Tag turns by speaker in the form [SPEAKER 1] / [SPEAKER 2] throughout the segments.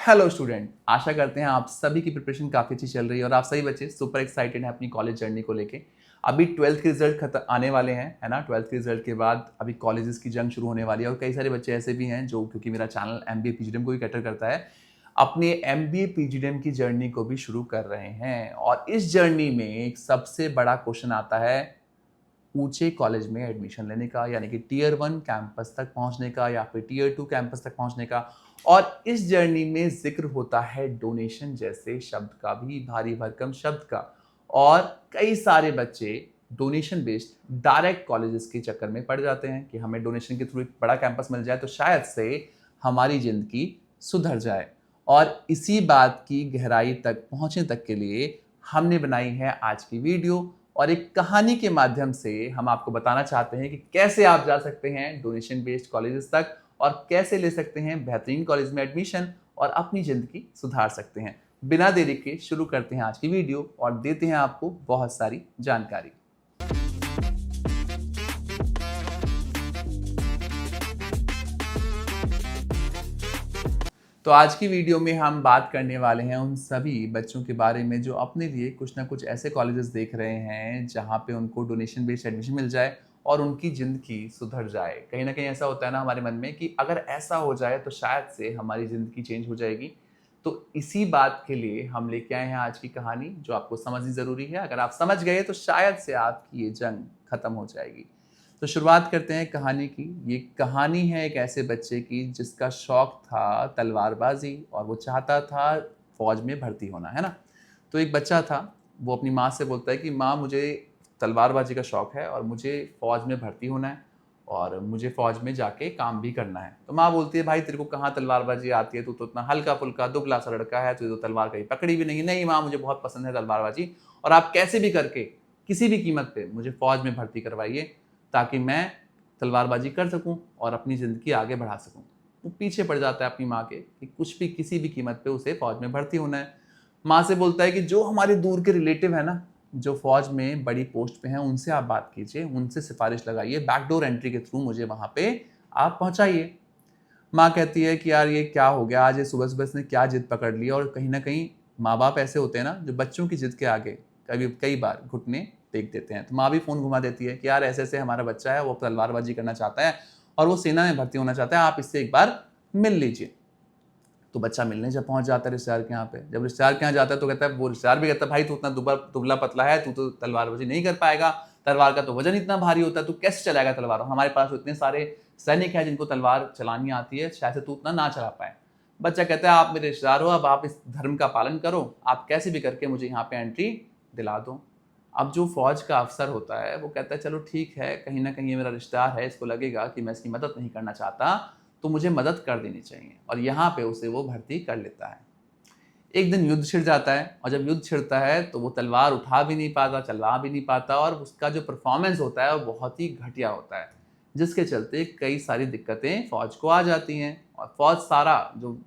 [SPEAKER 1] Hello student, आशा करते हैं आप सभी की प्रिपरेशन काफ़ी अच्छी चल रही है और आप सभी बच्चे सुपर एक्साइटेड हैं अपनी कॉलेज जर्नी को लेके। अभी 12th के रिजल्ट आने वाले हैं, है ना। 12th के रिजल्ट के बाद अभी कॉलेजेस की जंग शुरू होने वाली है और कई सारे बच्चे ऐसे भी हैं जो, क्योंकि मेरा चैनल एमबीए पीजीडीएम को भी कैटर करता है, अपने एमबीए पीजीडीएम की जर्नी को भी शुरू कर रहे हैं। और इस जर्नी में एक सबसे बड़ा क्वेश्चन आता है ऊंचे कॉलेज में एडमिशन लेने का, यानी कि टीयर 1 कैंपस तक पहुंचने का या फिर टीयर 2 कैंपस तक पहुंचने का। और इस जर्नी में जिक्र होता है डोनेशन जैसे शब्द का भी, भारी भरकम शब्द का। और कई सारे बच्चे डोनेशन बेस्ड डायरेक्ट कॉलेजेस के चक्कर में पड़ जाते हैं कि हमें डोनेशन के थ्रू एक बड़ा कैंपस मिल जाए तो शायद से हमारी जिंदगी सुधर जाए। और इसी बात की गहराई तक पहुंचने तक के लिए हमने बनाई है आज की वीडियो, और एक कहानी के माध्यम से हम आपको बताना चाहते हैं कि कैसे आप जा सकते हैं डोनेशन बेस्ड कॉलेजेस तक और कैसे ले सकते हैं बेहतरीन कॉलेज में एडमिशन और अपनी जिंदगी सुधार सकते हैं। बिना देरी के शुरू करते हैं आज की वीडियो और देते हैं आपको बहुत सारी जानकारी। तो आज की वीडियो में हम बात करने वाले हैं उन सभी बच्चों के बारे में जो अपने लिए कुछ ना कुछ ऐसे कॉलेजेस देख रहे हैं जहाँ पे उनको डोनेशन बेस्ड एडमिशन मिल जाए और उनकी ज़िंदगी सुधर जाए। कहीं ना कहीं ऐसा होता है ना हमारे मन में कि अगर ऐसा हो जाए तो शायद से हमारी ज़िंदगी चेंज हो जाएगी। तो इसी बात के लिए हम लेके आए हैं आज की कहानी जो आपको समझनी ज़रूरी है। अगर आप समझ गए तो शायद से आपकी ये जंग ख़त्म हो जाएगी। तो शुरुआत करते हैं कहानी की। ये कहानी है एक ऐसे बच्चे की जिसका शौक था तलवारबाजी और वो चाहता था फौज में भर्ती होना, है ना। तो एक बच्चा था, वो अपनी माँ से बोलता है कि माँ मुझे तलवारबाजी का शौक है और मुझे फौज में भर्ती होना है और मुझे फौज में जाके काम भी करना है। तो माँ बोलती है भाई तेरे को कहाँ तलवारबाजी आती है, तू तो इतना हल्का फुल्का दुबला सा लड़का है, तुझे तो तलवार कहीं पकड़ी भी नहीं। नहीं माँ मुझे बहुत पसंद है तलवारबाजी और आप कैसे भी करके किसी भी कीमत पे मुझे फौज में भर्ती करवाइए ताकि मैं तलवारबाजी कर सकूं और अपनी ज़िंदगी आगे बढ़ा सकूं। वो पीछे पड़ जाता है अपनी माँ के कि कुछ भी किसी भी कीमत पे उसे फौज में भर्ती होना है। माँ से बोलता है कि जो हमारे दूर के रिलेटिव है ना, जो फौज में बड़ी पोस्ट पे हैं, उनसे आप बात कीजिए, उनसे सिफारिश लगाइए, बैकडोर एंट्री के थ्रू मुझे वहाँ पे आप पहुँचाइए। माँ कहती है कि यार ये क्या हो गया, आज ये सुबह सुबह इसने क्या जिद पकड़ ली। और कहीं ना कहीं माँ बाप ऐसे होते हैं ना जो बच्चों की जिद के आगे कई बार घुटने टेक देते हैं। तो माँ भी फ़ोन घुमा देती है कि यार ऐसे ऐसे हमारा बच्चा है, वो तलवारबाजी करना चाहता है और वो सेना में भर्ती होना चाहता है, आप इससे एक बार मिल लीजिए। तो बच्चा मिलने जब पहुंच जाता है रिश्तेदार के यहाँ पे, जब रिश्तेदार के यहाँ जाता है तो कहता है, वो रिश्तेदार भी कहता है भाई तू इतना दुबला पतला है, तू तो तलवारबाजी नहीं कर पाएगा, तलवार का तो वजन इतना भारी होता है, तू कैसे चलाएगा तलवार, हमारे पास तो इतने सारे सैनिक हैं जिनको तलवार चलानी आती है, शायद से तू उतना ना चला पाए। बच्चा कहता है आप मेरे रिश्तेदार हो, अब आप इस धर्म का पालन करो, आप कैसे भी करके मुझे यहाँ पे एंट्री दिला दो। अब जो फौज का अफसर होता है वो कहता है चलो ठीक है, कहीं ना कहीं ये मेरा रिश्तेदार है, इसको लगेगा कि मैं इसकी मदद नहीं करना चाहता तो मुझे मदद कर देनी चाहिए, और यहाँ पे उसे वो भर्ती कर लेता है। एक दिन युद्ध छिड़ जाता है और जब युद्ध छिड़ता है तो वो तलवार उठा भी नहीं पाता, चला भी नहीं पाता, और उसका जो परफॉर्मेंस होता है वो बहुत ही घटिया होता है, जिसके चलते कई सारी दिक्कतें फौज को आ जाती हैं और फौज सारा जो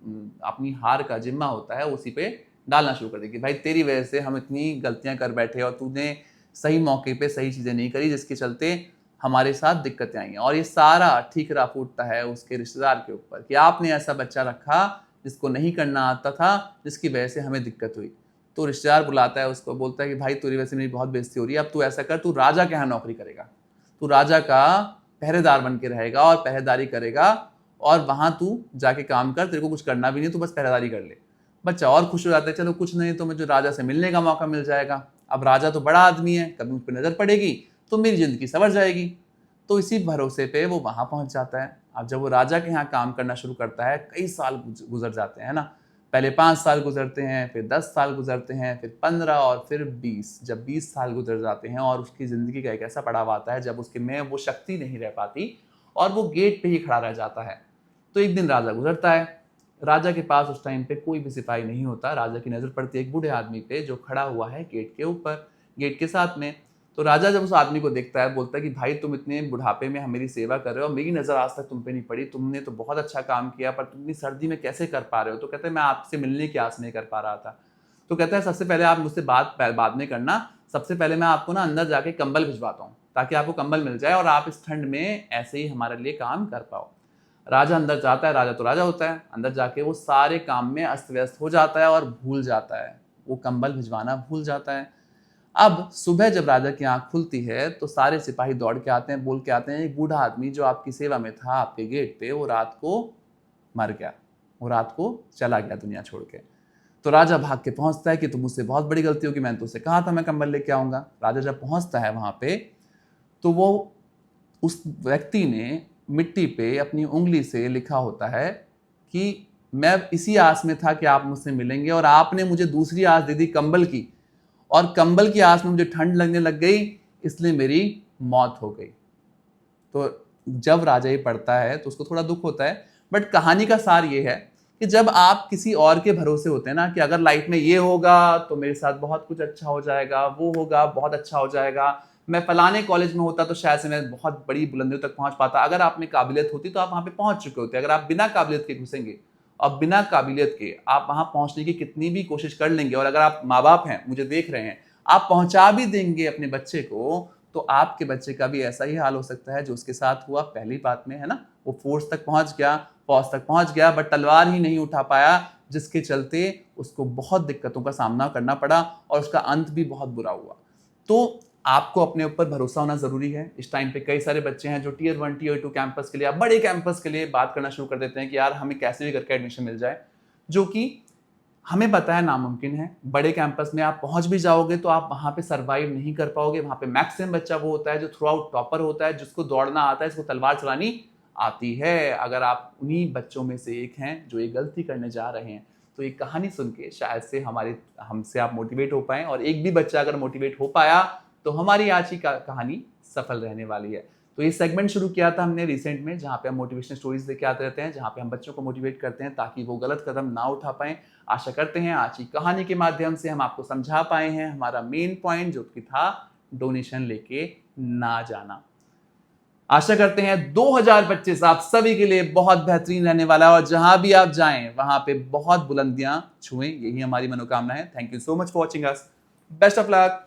[SPEAKER 1] अपनी हार का जिम्मा होता है उसी पे डालना शुरू कर देगी। भाई तेरी वजह से हम इतनी गलतियां कर बैठे और तूने सही मौके पे सही चीज़ें नहीं करी, जिसके चलते हमारे साथ दिक्कतें आई हैं। और ये सारा ठीकरा फूटता है उसके रिश्तेदार के ऊपर कि आपने ऐसा बच्चा रखा जिसको नहीं करना आता था, जिसकी वजह से हमें दिक्कत हुई। तो रिश्तेदार बुलाता है उसको, बोलता है कि भाई तेरी वजह से मेरी बहुत बेइज्जती हो रही है, अब तू ऐसा कर, तू राजा के यहाँ नौकरी करेगा, तू राजा का पहरेदार बन के रहेगा और पहरेदारी करेगा और वहाँ तू जाके काम कर, तेरे को कुछ करना भी नहीं, तू बस पहरेदारी कर ले। बच्चा और खुश हो जाता है, चलो कुछ नहीं तो मुझे राजा से मिलने का मौका मिल जाएगा, अब राजा तो बड़ा आदमी है, कभी मुझ पर नज़र पड़ेगी तो मेरी ज़िंदगी संवर जाएगी। तो इसी भरोसे पे वो वहाँ पहुँच जाता है। अब जब वो राजा के यहाँ काम करना शुरू करता है, कई साल गुजर जाते हैं ना, पहले 5 साल गुजरते हैं, फिर 10 साल गुजरते हैं, फिर 15 और फिर 20। जब 20 साल गुजर जाते हैं और उसकी ज़िंदगी का एक ऐसा पड़ाव आता है जब उसके में वो शक्ति नहीं रह पाती और वो गेट पे ही खड़ा रह जाता है। तो एक दिन राजा गुजरता है, राजा के पास उस टाइम पे कोई भी सिपाही नहीं होता। राजा की नज़र पड़ती है एक बूढ़े आदमी पे जो खड़ा हुआ है गेट के ऊपर, गेट के साथ में। तो राजा जब उस आदमी को देखता है बोलता है कि भाई तुम इतने बुढ़ापे में मेरी सेवा कर रहे हो, मेरी नज़र आज तक तुम पे नहीं पड़ी, तुमने तो बहुत अच्छा काम किया, पर तुम इतनी सर्दी में कैसे कर पा रहे हो। तो कहते हैं मैं आपसे मिलने की आस नहीं कर पा रहा था। तो कहता है सबसे पहले आप मुझसे बात बाद में करना, सबसे पहले मैं आपको ना अंदर जाके कंबल भिजवाता हूँ ताकि आपको कंबल मिल जाए और आप इस ठंड में ऐसे ही हमारे लिए काम कर पाओ। राजा अंदर जाता है, राजा तो राजा होता है, अंदर जाके वो सारे काम में अस्त व्यस्त हो जाता है और भूल जाता है, वो कंबल भिजवाना भूल जाता है। अब सुबह जब राजा की आंख खुलती है तो सारे सिपाही दौड़ के आते हैं, बोल के आते हैं, एक बूढ़ा आदमी जो आपकी सेवा में था आपके गेट पे, वो रात को मर गया, वो रात को चला गया दुनिया छोड़ के। तो राजा भाग के पहुंचता है कि तुम मुझसे बहुत बड़ी गलती होगी, मैंने तुझसे कहा था मैं कंबल लेके आऊंगा। राजा जब पहुंचता है वहां पे तो वो उस व्यक्ति ने मिट्टी पे अपनी उंगली से लिखा होता है कि मैं इसी आस में था कि आप मुझसे मिलेंगे और आपने मुझे दूसरी आस दे दी कंबल की, और कंबल की आस में मुझे ठंड लगने लग गई, इसलिए मेरी मौत हो गई। तो जब राजा ये पढ़ता है तो उसको थोड़ा दुख होता है, बट कहानी का सार ये है कि जब आप किसी और के भरोसे होते हैं ना कि अगर लाइफ में ये होगा तो मेरे साथ बहुत कुछ अच्छा हो जाएगा, वो होगा बहुत अच्छा हो जाएगा, मैं फलाने कॉलेज में होता तो शायद से मैं बहुत बड़ी बुलंदियों तक पहुंच पाता, अगर आप में काबिलियत होती तो आप वहां पे पहुंच चुके होते। अगर आप बिना काबिलियत के घुसेंगे और बिना काबिलियत के आप वहां पहुंचने की कितनी भी कोशिश कर लेंगे, और अगर आप माँ बाप हैं, मुझे देख रहे हैं, आप पहुंचा भी देंगे अपने बच्चे को, तो आपके बच्चे का भी ऐसा ही हाल हो सकता है जो उसके साथ हुआ पहली बात में, है ना। वो फोर्स तक पहुंच गया, फौज तक पहुंच गया, बट तलवार ही नहीं उठा पाया, जिसके चलते उसको बहुत दिक्कतों का सामना करना पड़ा और उसका अंत भी बहुत बुरा हुआ। तो आपको अपने ऊपर भरोसा होना जरूरी है। इस टाइम पे कई सारे बच्चे हैं जो टियर 1 टियर 2 कैंपस के लिए, बड़े कैंपस के लिए बात करना शुरू कर देते हैं कि यार हमें कैसे भी करके एडमिशन मिल जाए, जो कि हमें पता है नामुमकिन है। बड़े कैंपस में आप पहुंच भी जाओगे तो आप वहां पे सरवाइव नहीं कर पाओगे। वहां पे मैक्सिमम बच्चा वो होता है जो थ्रू आउट टॉपर होता है, जिसको दौड़ना आता है, जिसको तलवार चलानी आती है। अगर आप उन्हीं बच्चों में से एक हैं जो ये गलती करने जा रहे हैं, तो ये कहानी सुन के शायद से हमसे आप मोटिवेट हो पाए, और एक भी बच्चा अगर मोटिवेट हो पाया तो हमारी आज की कहानी सफल रहने वाली है। तो ये सेगमेंट शुरू किया था हमने रिसेंट में, जहाँ पे हम मोटिवेशनल स्टोरीज लेके आते रहते हैं, जहाँ पे हम बच्चों को मोटिवेट करते हैं ताकि वो गलत कदम ना उठा पाएं। आशा करते हैं आज की कहानी के माध्यम से हम आपको समझा पाए हैं हमारा मेन पॉइंट, जो कि था डोनेशन लेके ना जाना। आशा करते हैं 2025 आप सभी के लिए बहुत बेहतरीन रहने वाला है, और जहां भी आप जाएं वहां पे बहुत बुलंदियां छुएं, यही हमारी मनोकामना है। Thank you so much for watching us. Best of luck.